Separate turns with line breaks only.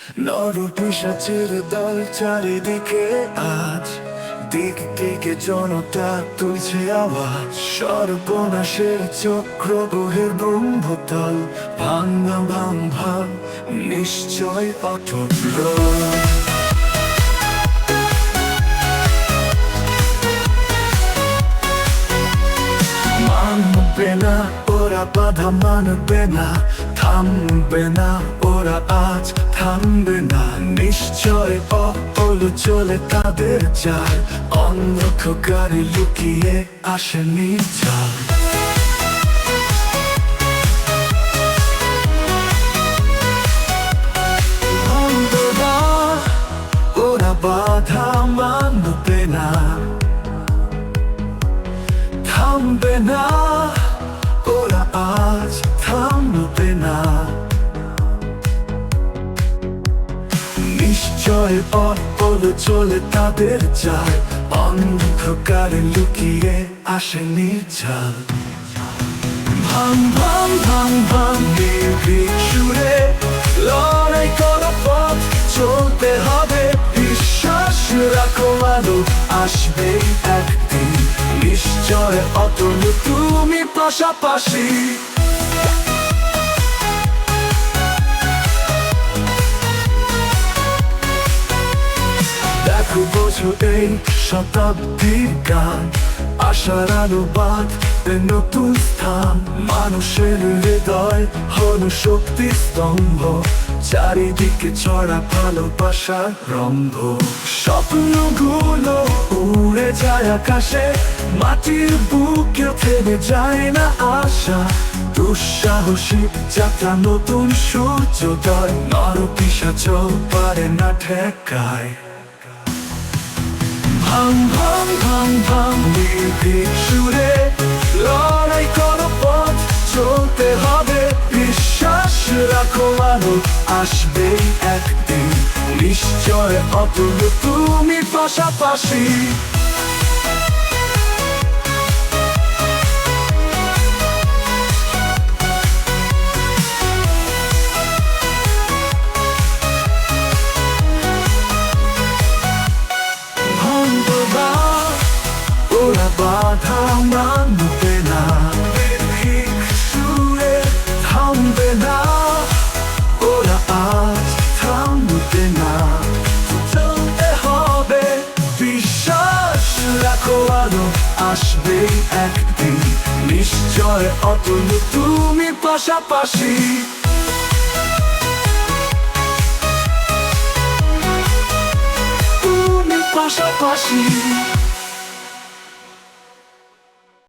নরপিশাচের দল চারিদিকে আজ, দিক দিকে জনতা তুলছে আওয়াজ। সর্বনাশের চক্র বহের ব্রহ্মতল, ভাঙা ভাঙ ভাঙ নিশ্চয় অটল রয়। মানবে না ওরা, বাধা মানবে না, থামবে না ওরা, আজ থামবে না। নিশ্চয় অপল চলে তাদের চাল, অন্ধকারে লুকিয়ে আসেনি চাল। মানবে না ওরা, বাধা মানবে না, থামবে না ওরা, আজ থামবে না। নিশ্চয় অপল চলে তাদের চাল, অন্ধকারে লুকিয়ে আসেনি চাল। ভাঙ ভাঙ ভাঙ ভাঙ নির্ভীক সুরে লড়াই করো, পথ চলতে হবে, বিশ্বাস রাখো, আলো আসবে একদিন। নিশ্চয় অটল তুমি পাশাপাশি। দেখো বোঝো এই শতাব্দীর গান, আশার আলো বাঁধবে নতুন স্থান। মানুষের হৃদয় হল শক্তি স্তম্ভ, চারিদিকে ছড়া ভালোবাসার রম্ভ। স্বপ্নগুলো উড়ে যায় আকাশে, মাটির বুকে থেমে যায় না আশা। দুঃসাহসী যাত্রা নতুন সূর্যোদয়, নরপিশাচ পারে না ঠেকায়। ভাঙ ভাঙ ভাঙ ভাঙ নির্ভীক সুরে লড়াই করো, পথ চলতে হবে, বিশ্বাস রাখো, আলো আসবে একদিন। নিশ্চয় অটল তুমি পাশাপাশি। ওরা বাধা মানবে না, নির্ভীক সুরে থামবে না ওরা, আজ থামবে না। চলতে হবে, বিশ্বাস রাখো, আলো আসবে একদিন। নিশ্চয় অটল তুমি পাশাপাশি। তুমি পাশাপাশি।